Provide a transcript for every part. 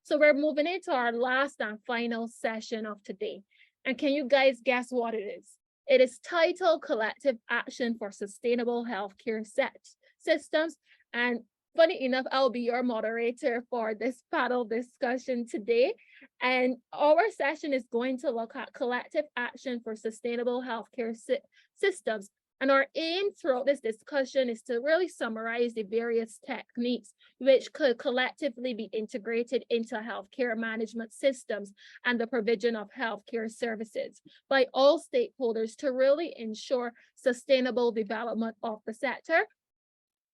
So we're moving into our last and final session of today. And can you guys guess what it is? It is titled Collective Action for Sustainable Healthcare Systems. And funny enough, I'll be your moderator for this panel discussion today. And our session is going to look at collective action for sustainable healthcare systems. And our aim throughout this discussion is to really summarize the various techniques which could collectively be integrated into healthcare management systems and the provision of healthcare services by all stakeholders to really ensure sustainable development of the sector.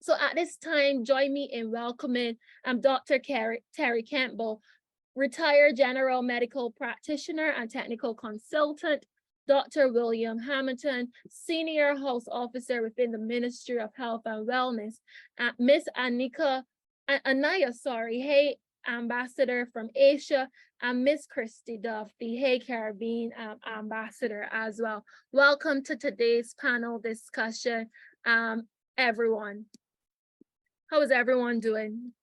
So at this time, join me in welcoming Dr. Terry Kemple, retired general medical practitioner and technical consultant, Dr. William Hamilton, Senior Health Officer within the Ministry of Health and Wellness, Ms. Ananya Hay Ambassador from Asia, and Ms. Kristie Duff, the Hay Caribbean Ambassador as well. Welcome to today's panel discussion, everyone. How is everyone doing?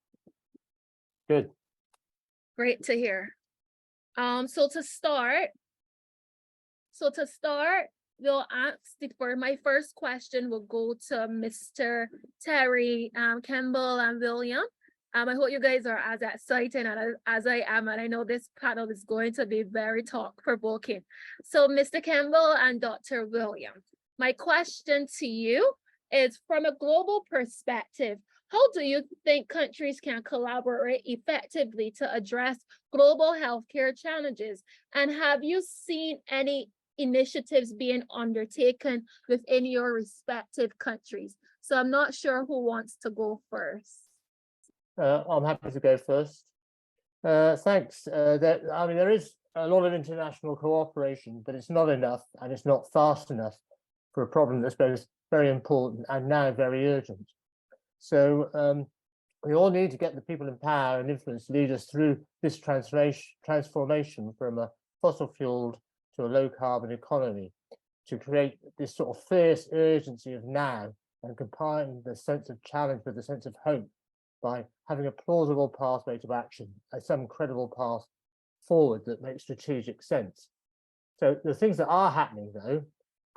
Good. Great to hear. So to start, we'll ask for my first question will go to Mr. Terry, Kemple, and William. I hope you guys are as excited as I am, and I know this panel is going to be very thought-provoking. So Mr. Kemple and Dr. William, my question to you is, from a global perspective, how do you think countries can collaborate effectively to address global healthcare challenges? And have you seen any initiatives being undertaken within your respective countries? So I'm not sure who wants to go first. I'm happy to go first. Thanks. There is a lot of international cooperation, but it's not enough, and it's not fast enough for a problem that's both very important and now very urgent. So we all need to get the people in power and influence to lead us through this transformation from a fossil-fueled to a low-carbon economy, to create this sort of fierce urgency of now and combine the sense of challenge with the sense of hope by having a plausible pathway to action, some credible path forward that makes strategic sense. So the things that are happening, though,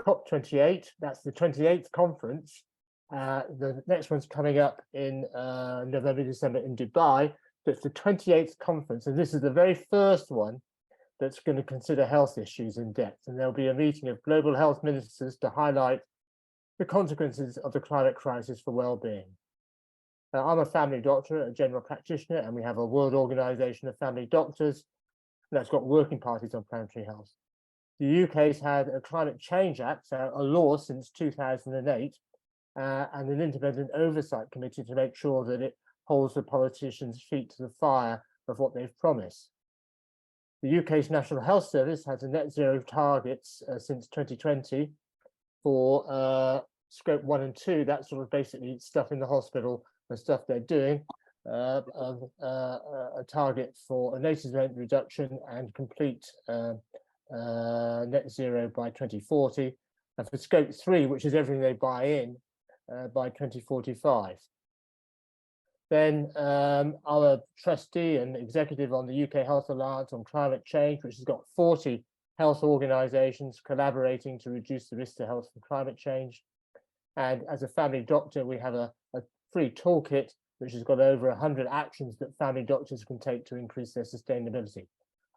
COP28, that's the 28th conference. The next one's coming up in November, December in Dubai. So it's the 28th conference, and this is the very first one that's going to consider health issues in depth. And there'll be a meeting of global health ministers to highlight the consequences of the climate crisis for well-being. I'm a family doctor, a general practitioner, and we have a World Organization of Family Doctors that's got working parties on planetary health. The UK's had a Climate Change Act, so a law since 2008, and an independent oversight committee to make sure that it holds the politicians' feet to the fire of what they've promised. The UK's National Health Service has a net zero targets since 2020 for scope 1 and 2. That's sort of basically stuff in the hospital and stuff they're doing, a target for a 80% reduction and complete net zero by 2040. And for scope 3, which is everything they buy in, by 2045. Then I'm a trustee and executive on the UK Health Alliance on Climate Change, which has got 40 health organisations collaborating to reduce the risk to health from climate change. And as a family doctor, we have a free toolkit, which has got over 100 actions that family doctors can take to increase their sustainability.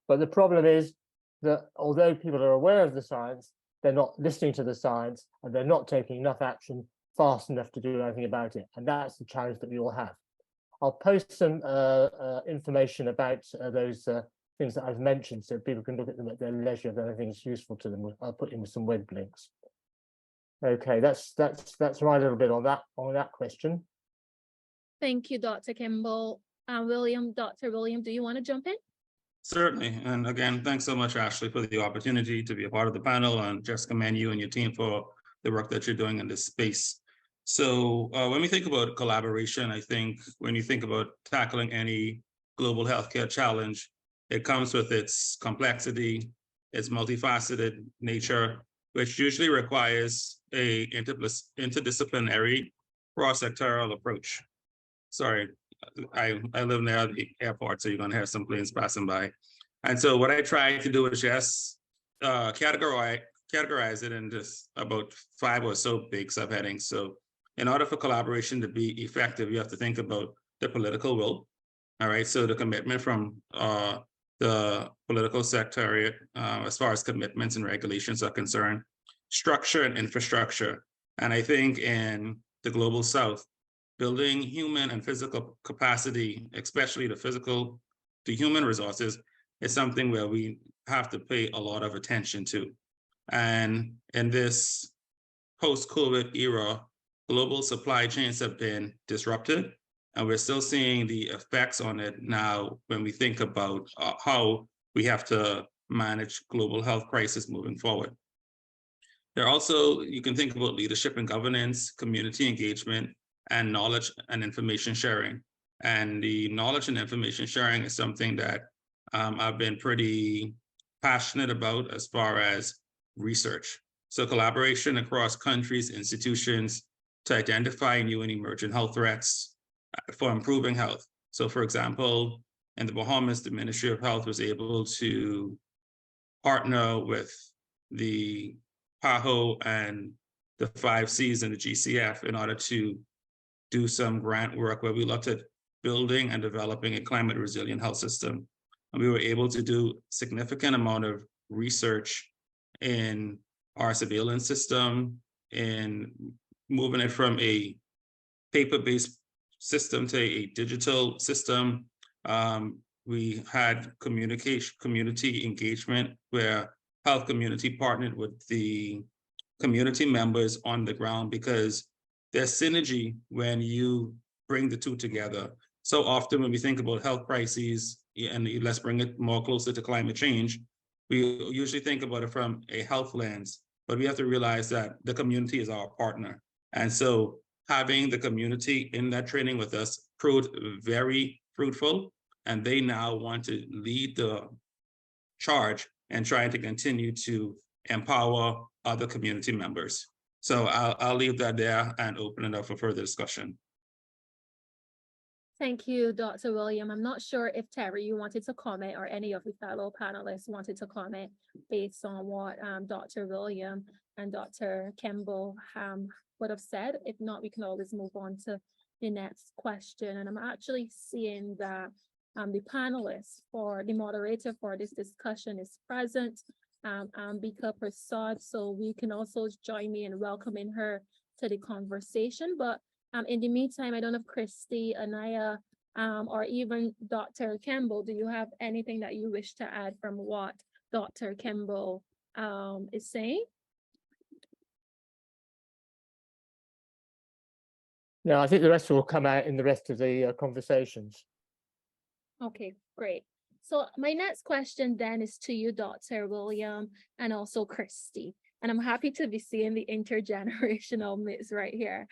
But the problem is that although people are aware of the science, they're not listening to the science, and they're not taking enough action fast enough to do anything about it. And that's the challenge that we all have. I'll post some information about those things that I've mentioned, so people can look at them at their leisure if anything's useful to them. I'll put in with some web links. Okay, that's my little bit on that question. Thank you, Dr. Kemple. William, Dr. William, do you want to jump in? Certainly. And again, thanks so much, Ashley, for the opportunity to be a part of the panel, and just commend you and your team for the work that you're doing in this space. So when we think about collaboration, I think when you think about tackling any global healthcare challenge, it comes with its complexity, its multifaceted nature, which usually requires a interdisciplinary cross-sectoral approach. Sorry, I live near the airport, so you're gonna have some planes passing by. And so what I try to do is just categorize it in just about 5 or so big subheadings. So in order for collaboration to be effective, you have to think about the political will. All right, so the commitment from the political secretariat as far as commitments and regulations are concerned, structure and infrastructure. And I think in the global South, building human and physical capacity, especially the human resources, is something where we have to pay a lot of attention to. And in this post-COVID era, global supply chains have been disrupted, and we're still seeing the effects on it now when we think about how we have to manage global health crisis moving forward. There are also, you can think about leadership and governance, community engagement, and knowledge and information sharing. And the knowledge and information sharing is something that I've been pretty passionate about as far as research. So collaboration across countries, institutions to identify new and emerging health threats for improving health. So for example, in the Bahamas, the Ministry of Health was able to partner with the PAHO and the 5Cs and the GCF in order to do some grant work where we looked at building and developing a climate resilient health system. And we were able to do significant amount of research in our surveillance system, in moving it from a paper-based system to a digital system. We had community engagement where health community partnered with the community members on the ground, because there's synergy when you bring the two together. So often when we think about health crises, and let's bring it more closer to climate change, we usually think about it from a health lens, but we have to realize that the community is our partner. And so having the community in that training with us proved very fruitful, and they now want to lead the charge and trying to continue to empower other community members. So I'll leave that there and open it up for further discussion. Thank you, Dr. William. I'm not sure if Terry, you wanted to comment, or any of the fellow panelists wanted to comment based on what Dr. William and Dr. Kemple would have said. If not, we can always move on to the next question. And I'm actually seeing that the panelists for the moderator for this discussion is present, Ambika Persad, so we can also join me in welcoming her to the conversation. But in the meantime, I don't know if Kristie, Ananya, or even Dr. Kemple, do you have anything that you wish to add from what Dr. Kemple is saying? No, I think the rest will come out in the rest of the conversations. Okay, great. So my next question then is to you, Dr. William, and also Kristie. And I'm happy to be seeing the intergenerational mix right here.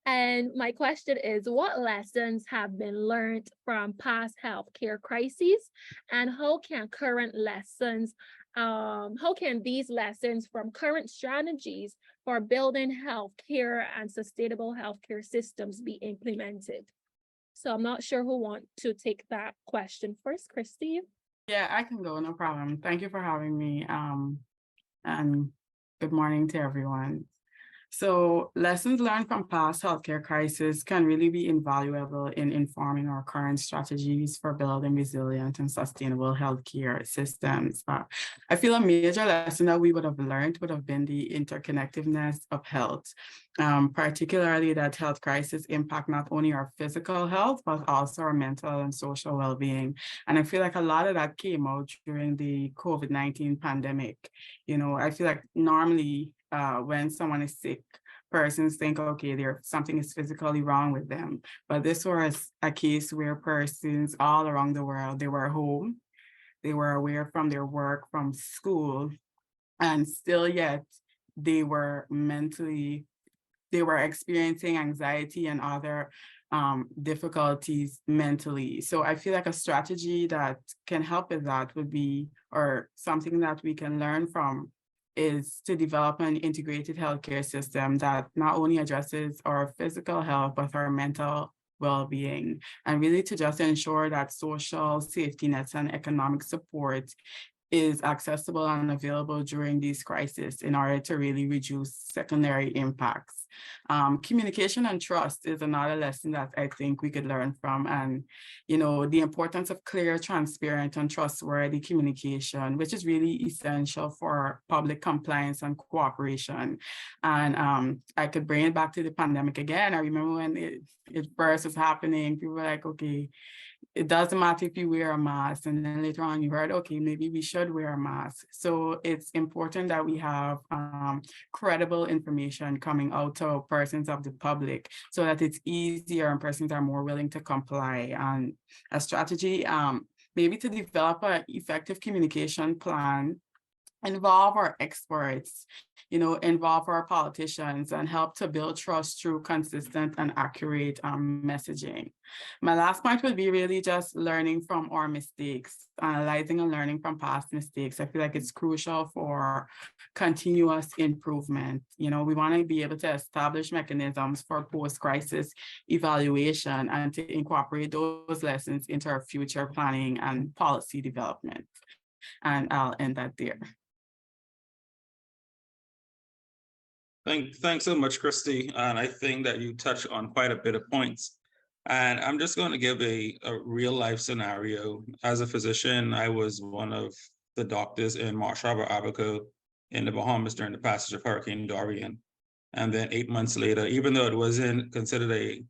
And my question is, what lessons have been learned from past healthcare crises, and how can these lessons from current strategies for building healthcare and sustainable healthcare systems be implemented? So I'm not sure who wants to take that question first. Kristie? Yeah, I can go, no problem. Thank you for having me. And good morning to everyone. So lessons learned from past healthcare crises can really be invaluable in informing our current strategies for building resilient and sustainable healthcare systems. I feel a major lesson that we would have learned would have been the interconnectedness of health, particularly that health crises impact not only our physical health, but also our mental and social well-being. And I feel like a lot of that came out during the COVID-19 pandemic. You know, I feel like normally when someone is sick, persons think, okay, something is physically wrong with them. But this was a case where persons all around the world, they were home, they were away from their work, from school, and still yet they were experiencing anxiety and other difficulties mentally. So I feel like a strategy that can help with that would be, or something that we can learn from, is to develop an integrated healthcare system that not only addresses our physical health, but our mental well-being, and really to just ensure that social safety nets and economic support is accessible and available during these crises in order to really reduce secondary impacts. Communication and trust is another lesson that I think we could learn from, and the importance of clear, transparent, and trustworthy communication, which is really essential for public compliance and cooperation. And I could bring it back to the pandemic again. I remember when it first was happening, people were like, okay, it doesn't matter if you wear a mask. And then later on you heard, okay, maybe we should wear a mask. So it's important that we have credible information coming out to persons of the public so that it's easier and persons are more willing to comply. And a strategy, maybe to develop an effective communication plan, involve our experts, involve our politicians, and help to build trust through consistent and accurate messaging. My last point would be really just learning from our mistakes, analyzing and learning from past mistakes. I feel like it's crucial for continuous improvement. We want to be able to establish mechanisms for post-crisis evaluation and to incorporate those lessons into our future planning and policy development. And I'll end that there. Thanks so much, Kristie. And I think that you touch on quite a bit of points. And I'm just going to give a real life scenario. As a physician, I was one of the doctors in Marsh Harbor, Ambika in the Bahamas during the passage of Hurricane Dorian. And then 8 months later, even though it wasn't considered a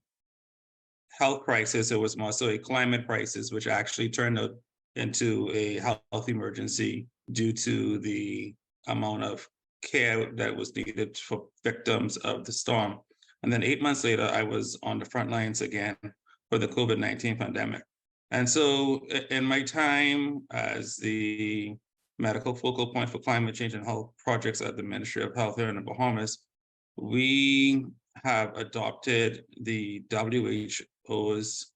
health crisis, it was more so a climate crisis, which actually turned out into a health emergency due to the amount of care that was needed for victims of the storm. And then 8 months later, I was on the front lines again for the COVID-19 pandemic. And so in my time as the medical focal point for climate change and health projects at the Ministry of Health here in the Bahamas, we have adopted the WHO's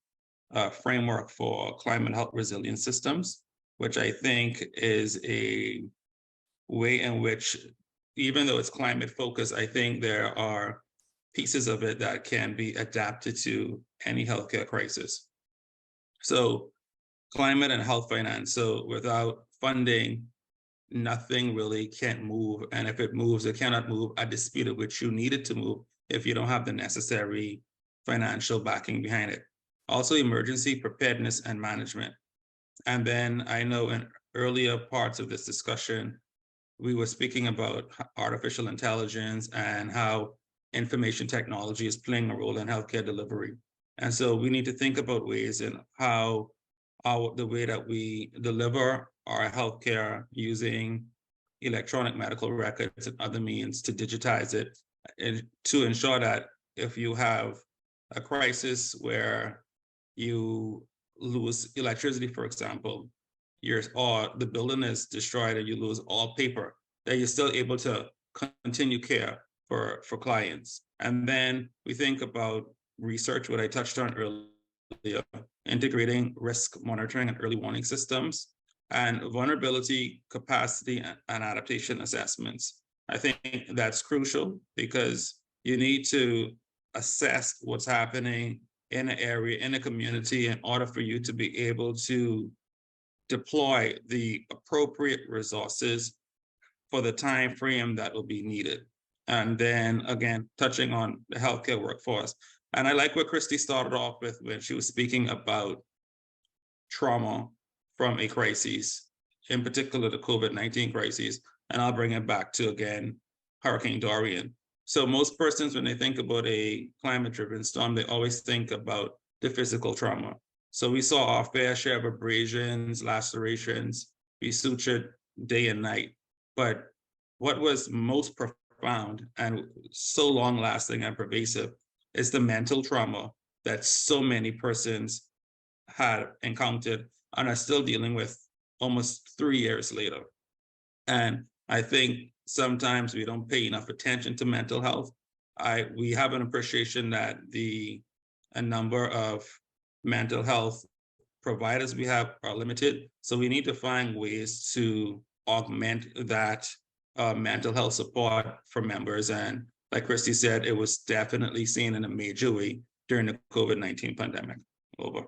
framework for climate health resilience systems, which I think is a way in which, even though it's climate focused, I think there are pieces of it that can be adapted to any healthcare crisis. So climate and health finance. So without funding, nothing really can move. And if it moves, it cannot move at the speed at which you need it to move if you don't have the necessary financial backing behind it. Also, emergency preparedness and management. And then I know in earlier parts of this discussion, we were speaking about artificial intelligence and how information technology is playing a role in healthcare delivery. And so we need to think about ways in how the way that we deliver our healthcare using electronic medical records and other means to digitize it, and to ensure that if you have a crisis where you lose electricity, for example, or the building is destroyed and you lose all paper, that you're still able to continue care for clients. And then we think about research, what I touched on earlier, integrating risk monitoring and early warning systems, and vulnerability, capacity, and adaptation assessments. I think that's crucial because you need to assess what's happening in an area, in a community, in order for you to be able to deploy the appropriate resources for the time frame that will be needed. And then again, touching on the healthcare workforce. And I like what Kristie started off with when she was speaking about trauma from a crisis, in particular the COVID-19 crisis. And I'll bring it back to, again, Hurricane Dorian. So most persons, when they think about a climate-driven storm, they always think about the physical trauma. So we saw our fair share of abrasions, lacerations, we sutured day and night. But what was most profound and so long-lasting and pervasive is the mental trauma that so many persons had encountered and are still dealing with almost 3 years later. And I think sometimes we don't pay enough attention to mental health. We have an appreciation that a number of mental health providers we have are limited. So we need to find ways to augment that mental health support for members. And like Kristie said, it was definitely seen in a major way during the COVID-19 pandemic. Over.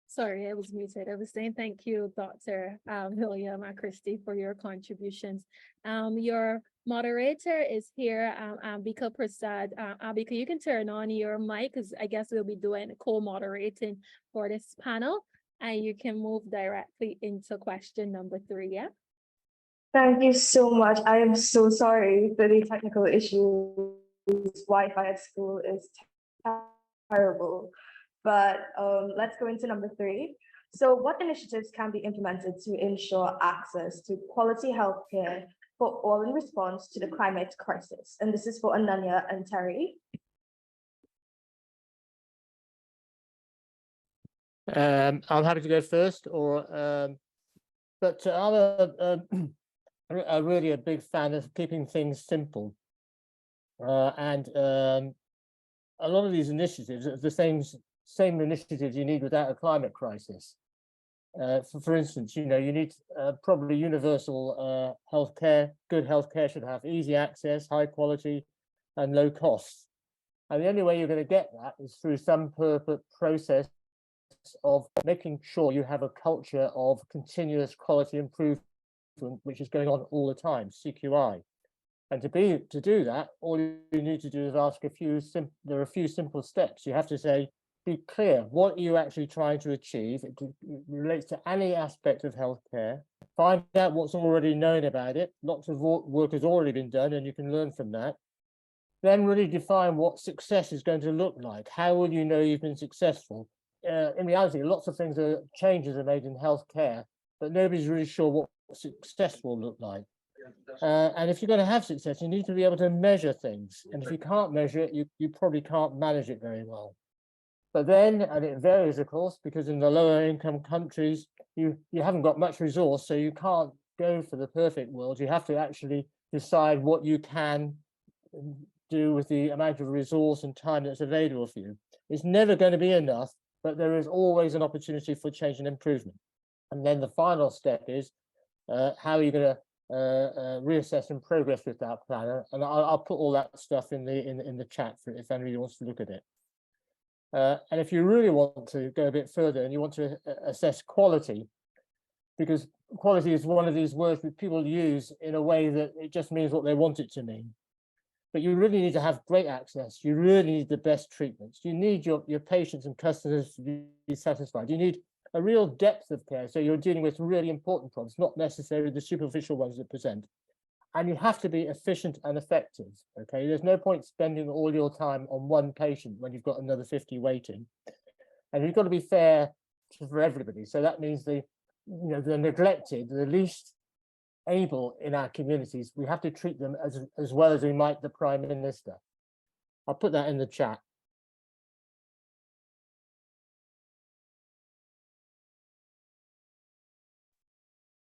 Sorry, I was muted. I was saying thank you, Dr. William and Kristie, for your contributions. Your moderator is here, Ambika Persad. Ambika, you can turn on your mic because I guess we'll be doing co-moderating for this panel, and you can move directly into question number 3, yeah? Thank you so much. I am so sorry for the technical issues. Wi-Fi at school is terrible. But let's go into number 3. So what initiatives can be implemented to ensure access to quality healthcare for all in response to the climate crisis? And this is for Ananya and Terry. I'm happy to go first, but I'm really a big fan of keeping things simple. And a lot of these initiatives are the same initiatives you need without a climate crisis. For instance, you need probably universal healthcare. Good healthcare should have easy access, high quality, and low costs. And the only way you're going to get that is through some process of making sure you have a culture of continuous quality improvement, which is going on all the time, CQI. And to do that, all you need to do is ask there are a few simple steps. You have to say, be clear, what are you actually trying to achieve? It relates to any aspect of healthcare. Find out what's already known about it. Lots of work has already been done and you can learn from that. Then really define what success is going to look like. How will you know you've been successful? In reality, lots of changes are made in healthcare, but nobody's really sure what success will look like. And if you're going to have success, you need to be able to measure things. And if you can't measure it, you probably can't manage it very well. But then, and it varies, of course, because in the lower income countries, you haven't got much resource, so you can't go for the perfect world. You have to actually decide what you can do with the amount of resource and time that's available for you. It's never going to be enough, but there is always an opportunity for change and improvement. And then the final step is, how are you going to reassess and progress with that plan? And I'll put all that stuff in the chat for if anybody wants to look at it. And if you really want to go a bit further and you want to assess quality, because quality is one of these words that people use in a way that it just means what they want it to mean. But you really need to have great access. You really need the best treatments. You need your patients and customers to be satisfied. You need a real depth of care. So you're dealing with really important problems, not necessarily the superficial ones that present. And you have to be efficient and effective. Okay, there's no point spending all your time on one patient when you've got another 50 waiting. And you've got to be fair for everybody. So that means the neglected, the least able in our communities, we have to treat them as well as we might the Prime Minister. I'll put that in the chat.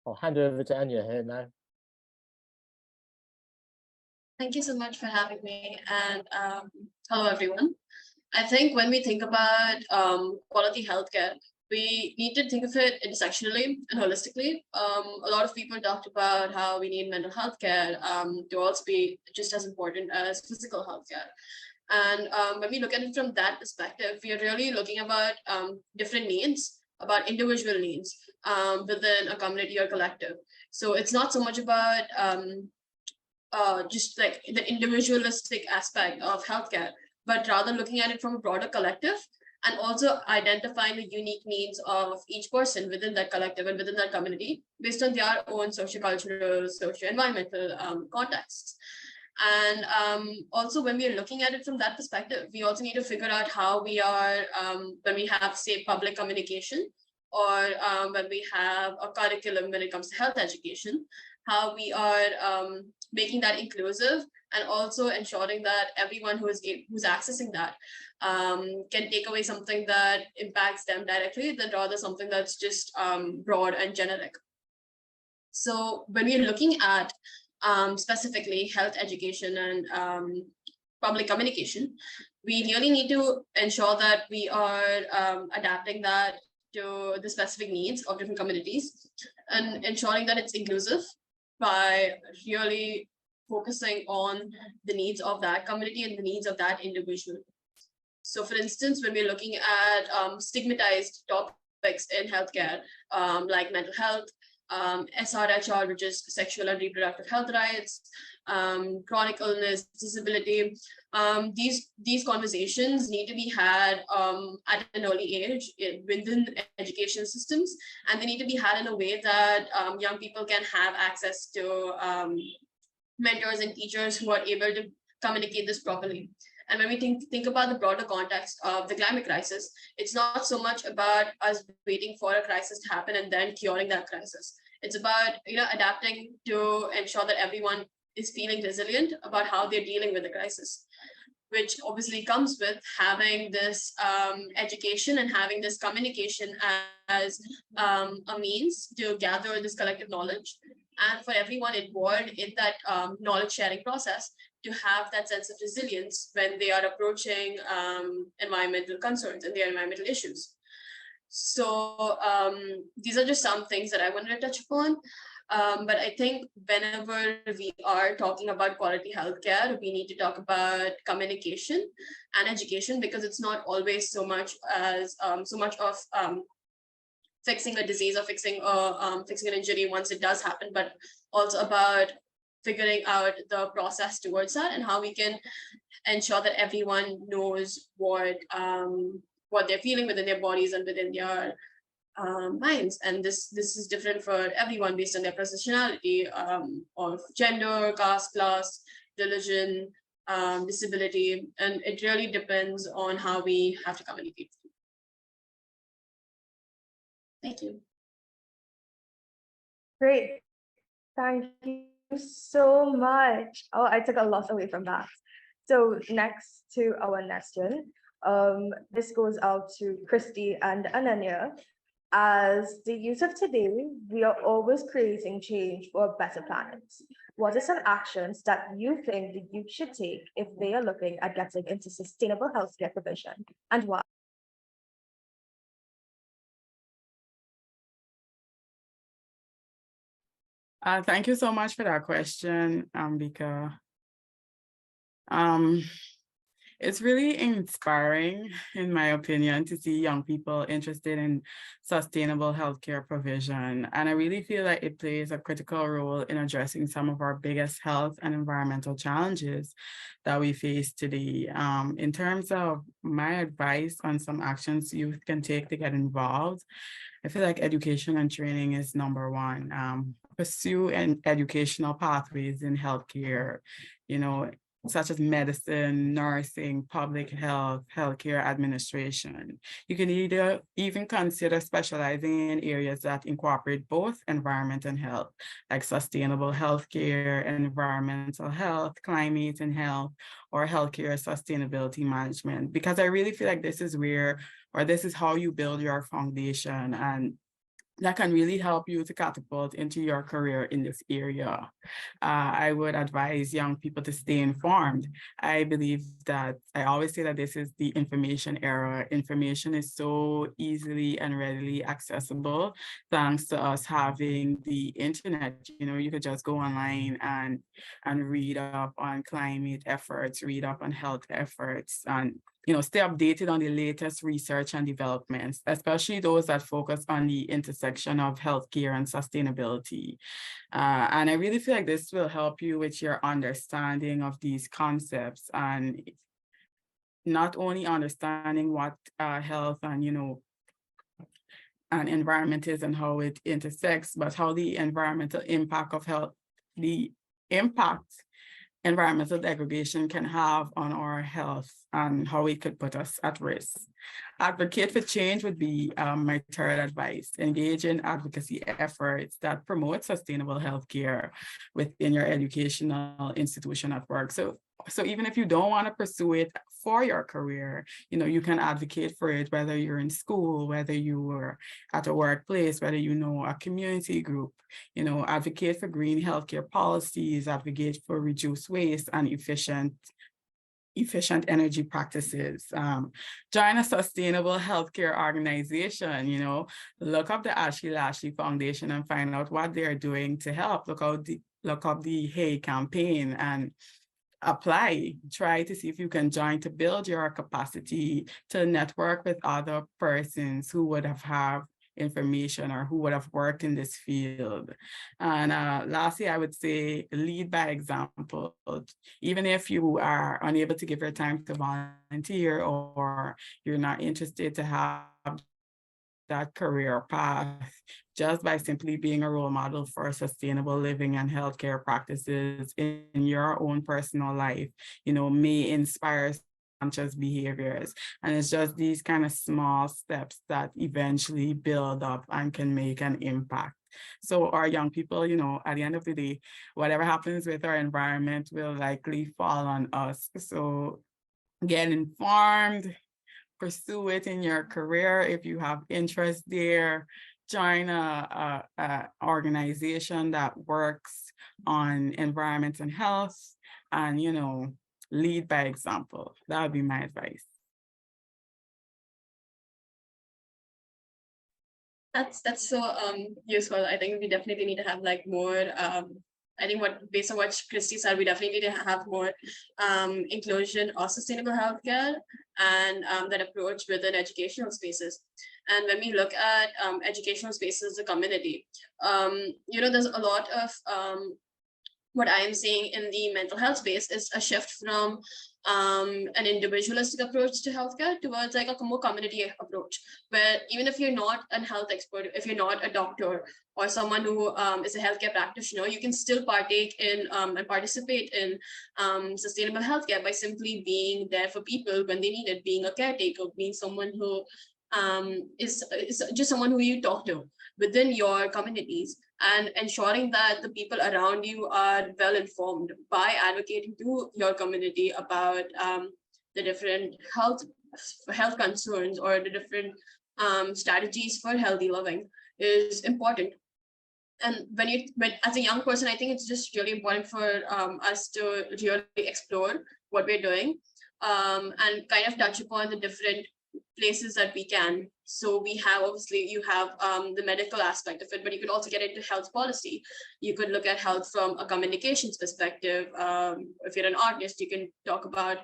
I'll hand over to Anya here now. Thank you so much for having me, and hello everyone. I think when we think about quality healthcare, we need to think of it intersectionally and holistically. A lot of people talked about how we need mental health care to also be just as important as physical health care. And when we look at it from that perspective, we are really looking about different needs, about individual needs within a community or collective. So it's not so much about just like the individualistic aspect of healthcare, but rather looking at it from a broader collective and also identifying the unique needs of each person within that collective and within that community based on their own sociocultural, socio-environmental contexts. And also when we are looking at it from that perspective, we also need to figure out how we are, when we have, say, public communication, or when we have a curriculum when it comes to health education, how we are making that inclusive and also ensuring that everyone who's accessing that can take away something that impacts them directly, than rather something that's just broad and generic. So when we're looking at specifically health education and public communication, we really need to ensure that we are adapting that to the specific needs of different communities and ensuring that it's inclusive by really focusing on the needs of that community and the needs of that individual. So for instance, when we're looking at stigmatized topics in healthcare, like mental health, SRHR, which is sexual and reproductive health rights, chronic illness, disability, these conversations need to be had at an early age within education systems, and they need to be had in a way that young people can have access to mentors and teachers who are able to communicate this properly. And when we think about the broader context of the climate crisis, it's not so much about us waiting for a crisis to happen and then curing that crisis. It's about adapting to ensure that everyone is feeling resilient about how they're dealing with the crisis, which obviously comes with having this education and having this communication as a means to gather this collective knowledge, and for everyone involved in that knowledge sharing process to have that sense of resilience when they are approaching environmental concerns and their environmental issues. So these are just some things that I wanted to touch upon. But I think whenever we are talking about quality healthcare, we need to talk about communication and education, because it's not always so much of fixing a disease or fixing an injury once it does happen, but also about figuring out the process towards that and how we can ensure that everyone knows what they're feeling within their bodies and within their minds. And this is different for everyone based on their positionality of gender, caste, class, religion, disability, and it really depends on how we have to communicate. Thank you. Great. Thank you so much. Oh, I took a lot away from that. So next to our question, this goes out to Kristie and Ananya. As the youth of today, we are always creating change for a better planet. What are some actions that you think the youth should take if they are looking at getting into sustainable healthcare provision, and why? Thank you so much for that question, Ambika. It's really inspiring, in my opinion, to see young people interested in sustainable healthcare provision. And I really feel like it plays a critical role in addressing some of our biggest health and environmental challenges that we face today. In terms of my advice on some actions youth can take to get involved, I feel like education and training is number one. Pursue educational pathways in healthcare, such as medicine, nursing, public health, healthcare administration. You can even consider specializing in areas that incorporate both environment and health, like sustainable healthcare, environmental health, climate and health, or healthcare sustainability management, because I really feel like this is how you build your foundation, and that can really help you to catapult into your career in this area. I would advise young people to stay informed. I always say that this is the information era. Information is so easily and readily accessible thanks to us having the internet. You could just go online and read up on climate efforts, read up on health efforts, and stay updated on the latest research and developments, especially those that focus on the intersection of healthcare and sustainability. And I really feel like this will help you with your understanding of these concepts, and not only understanding what health and, and environment is and how it intersects, but how the environmental impact of health, environmental degradation can have on our health and how it could put us at risk. Advocate for change would be my third advice. Engage in advocacy efforts that promote sustainable healthcare within your educational institution at work. So even if you don't want to pursue it for your career, you can advocate for it, whether you're in school, whether you are at a workplace, whether a community group, advocate for green healthcare policies, advocate for reduced waste and efficient energy practices. Join a sustainable healthcare organization, look up the Lashley Foundation and find out what they're doing to help. Look look up the Hey campaign and apply. Try to see if you can join to build your capacity to network with other persons who would have information or who would have worked in this field. And lastly, I would say lead by example. Even if you are unable to give your time to volunteer or you're not interested to have that career path, just by simply being a role model for sustainable living and healthcare practices in your own personal life, may inspire conscious behaviors. And it's just these kind of small steps that eventually build up and can make an impact. So our young people, at the end of the day, whatever happens with our environment will likely fall on us. So get informed, pursue it in your career if you have interest there. Join a organization that works on environment and health, and lead by example. That would be my advice. That's so useful. I think we definitely need to have like more I think based on what Kristie said, we definitely need to have more inclusion of sustainable healthcare and that approach within educational spaces. And when we look at educational spaces, the community, there's a lot of what I am seeing in the mental health space is a shift from an individualistic approach to healthcare towards like a more community approach, where even if you're not a health expert, if you're not a doctor or someone who is a healthcare practitioner, you can still partake in and participate in sustainable healthcare by simply being there for people when they need it, being a caretaker, being someone who is just someone who you talk to within your communities, and ensuring that the people around you are well informed by advocating to your community about the different health concerns or the different strategies for healthy living is important. And when as a young person, I think it's just really important for us to really explore what we're doing and kind of touch upon the different places that we can. So we have, obviously, you have the medical aspect of it, but you could also get into health policy. You could look at health from a communications perspective. If you're an artist, you can talk about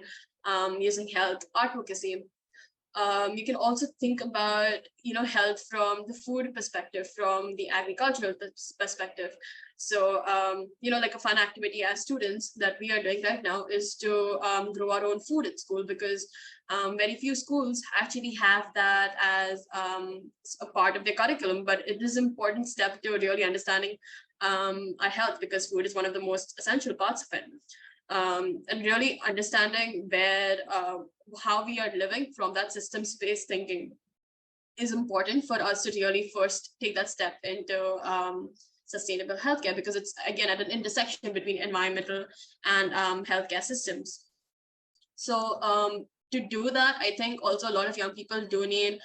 using health advocacy. You can also think about, health from the food perspective, from the agricultural perspective. So, like a fun activity as students that we are doing right now is to grow our own food at school, because very few schools actually have that as a part of their curriculum. But it is an important step to really understanding our health, because food is one of the most essential parts of it. And really understanding where how we are living from that systems-based thinking is important for us to really first take that step into sustainable healthcare, because it's again at an intersection between environmental and healthcare systems. So to do that, I think also a lot of young people do need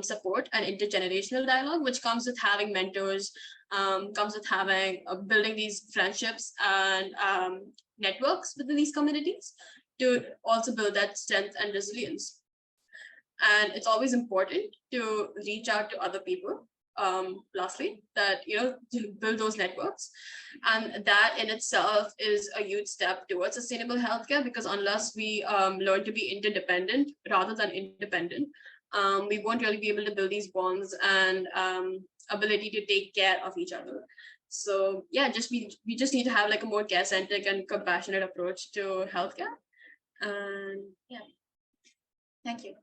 support and intergenerational dialogue, which comes with having mentors, comes with having building these friendships and networks within these communities to also build that strength and resilience. And it's always important to reach out to other people, lastly, that, to build those networks. And that in itself is a huge step towards sustainable healthcare, because unless we learn to be interdependent rather than independent, we won't really be able to build these bonds and ability to take care of each other. So yeah, we just need to have like a more care-centric and compassionate approach to healthcare. And yeah, thank you.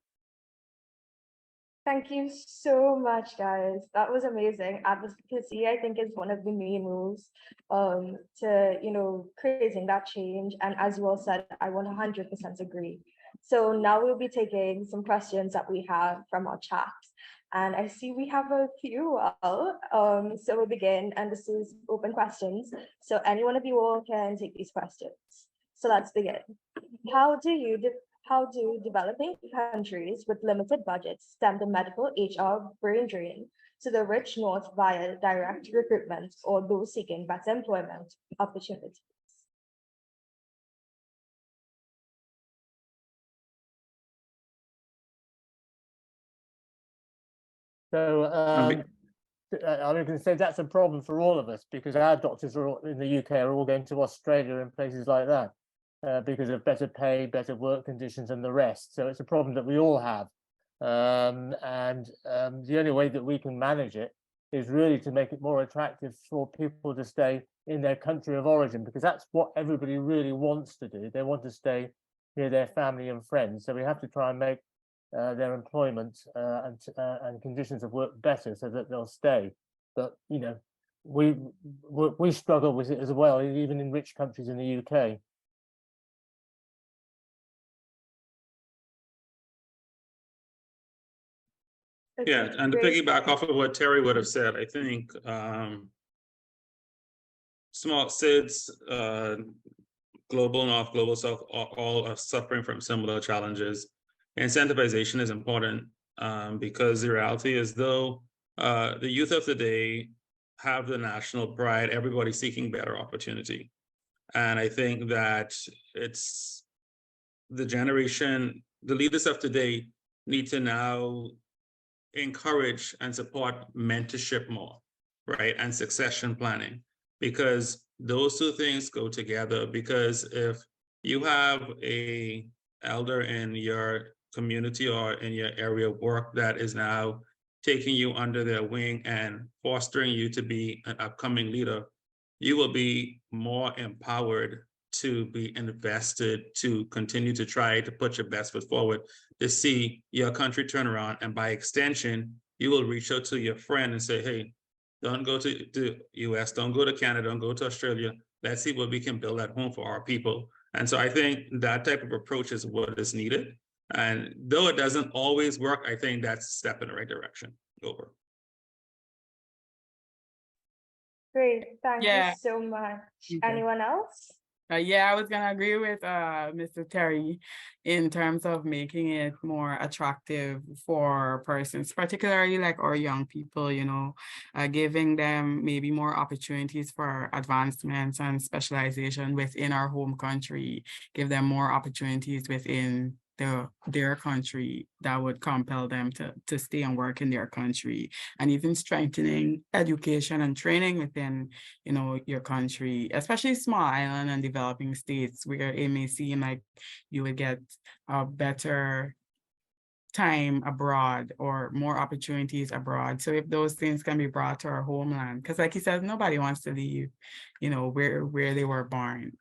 Thank you so much, guys. That was amazing. Advocacy, I think, is one of the main rules to, creating that change. And as you all said, I 100% agree. So now we'll be taking some questions that we have from our chat. And I see we have a few. So we'll begin, and this is open questions. So any one of you all can take these questions. So let's begin. How do developing countries with limited budgets stem the medical HR brain drain to the rich north via direct recruitment or those seeking better employment opportunities? So I can say that's a problem for all of us, because our doctors are all, in the UK are all going to Australia and places like that because of better pay, better work conditions and the rest. So it's a problem that we all have. The only way that we can manage it is really to make it more attractive for people to stay in their country of origin, because that's what everybody really wants to do. They want to stay near their family and friends. So we have to try and make their employment and conditions of work better so that they'll stay. But you know, we struggle with it as well, even in rich countries in the UK. Yeah, and to piggyback off of what Terry would have said, I think small SIDS, global north, global south, all are suffering from similar challenges. Incentivization is important because the reality is, though the youth of today have the national pride, everybody's seeking better opportunity. And I think that it's the generation, the leaders of today need to now encourage and support mentorship more, right? And succession planning, because those two things go together. Because if you have a elder in your community or in your area of work that is now taking you under their wing and fostering you to be an upcoming leader, you will be more empowered to be invested, to continue to try to put your best foot forward, to see your country turn around. And by extension, you will reach out to your friend and say, hey, don't go to the US, don't go to Canada, don't go to Australia. Let's see what we can build at home for our people. And so I think that type of approach is what is needed. And though it doesn't always work, I think that's a step in the right direction. Over. Great, thank Yeah. you so much. Okay. Anyone else? Yeah, I was gonna agree with Mr. Terry in terms of making it more attractive for persons, particularly like our young people, you know, giving them maybe more opportunities for advancements and specialization within our home country, give them more opportunities within their country that would compel them to stay and work in their country, and even strengthening education and training within, you know, your country, especially small island and developing states where it may seem like you would get a better time abroad or more opportunities abroad. So if those things can be brought to our homeland, because like he said, nobody wants to leave, you know, where they were born.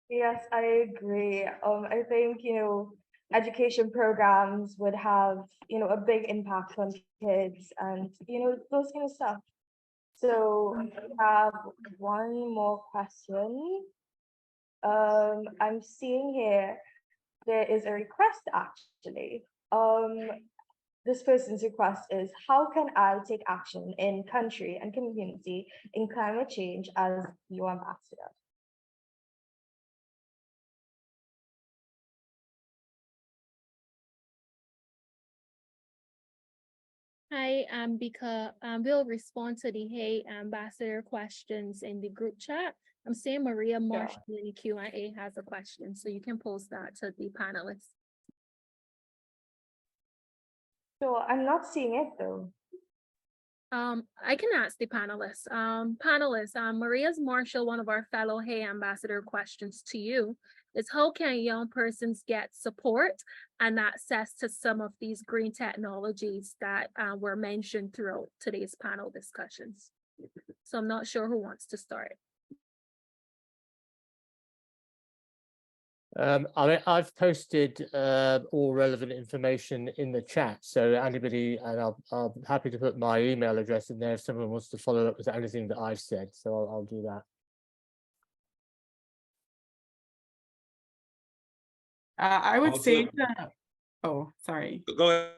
Yes, I agree. I think, you know, education programs would have, you know, a big impact on kids and, you know, those kind of stuff. So I have one more question. I'm seeing here, there is a request actually. This person's request is, how can I take action in country and community in climate change as your ambassador? Hi, Ambika. We'll respond to the Hey Ambassador questions in the group chat. I'm saying Maria Marshall in the Q&A has a question, so you can post that to the panelists. So I'm not seeing it though. I can ask the panelists. Maria's Marshall, one of our fellow Hey Ambassador questions to you is, how can young persons get support and access to some of these green technologies that were mentioned throughout today's panel discussions? So I'm not sure who wants to start. I mean, I've posted all relevant information in the chat, so anybody, and I'm happy to put my email address in there if someone wants to follow up with anything that I've said, so I'll do that. I would Also- say that, oh, sorry. Go ahead.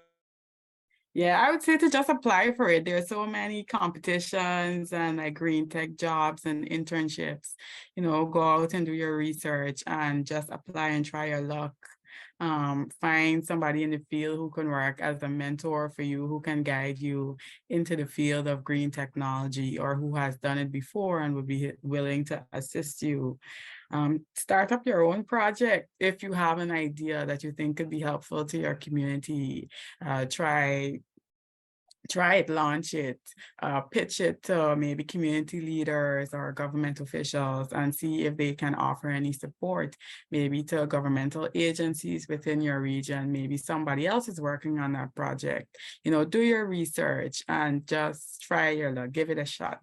Yeah, I would say to just apply for it. There are so many competitions and like green tech jobs and internships. You know, go out and do your research and just apply and try your luck. Find somebody in the field who can work as a mentor for you, who can guide you into the field of green technology, or who has done it before and would be willing to assist you Start up your own project if you have an idea that you think could be helpful to your community. Try it, launch it, pitch it to maybe community leaders or government officials and see if they can offer any support, maybe to governmental agencies within your region. Maybe somebody else is working on that project. You know, do your research and just try your luck, give it a shot.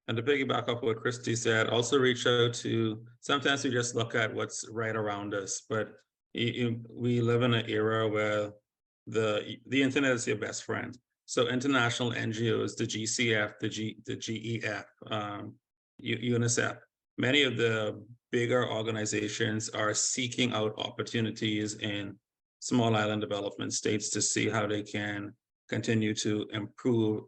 And to piggyback off what Kristie said, also reach out to, sometimes we just look at what's right around us, but we live in an era where the internet is your best friend. So international NGOs, the GCF, the GEF, UNICEF, many of the bigger organizations are seeking out opportunities in small island development states to see how they can continue to improve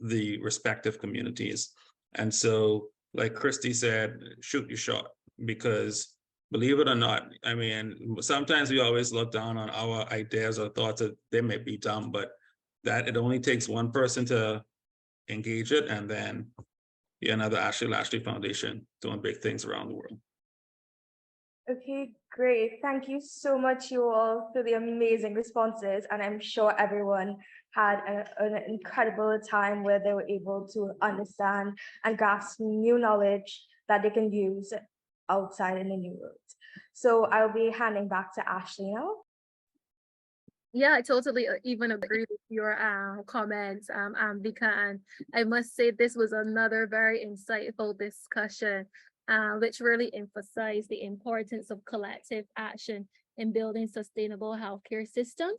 the respective communities. And so, like Kristie said, shoot your shot, because believe it or not, I mean, sometimes we always look down on our ideas or thoughts that they may be dumb, but that it only takes one person to engage it, and then another Lashley Foundation doing big things around the world. Okay, great. Thank you so much, you all, for the amazing responses. And I'm sure everyone had an incredible time where they were able to understand and grasp new knowledge that they can use outside in the new world. So I'll be handing back to Ashley now. Yeah, I totally even agree with your comments, Ambika, and I must say this was another very insightful discussion, which really emphasized the importance of collective action in building sustainable healthcare systems.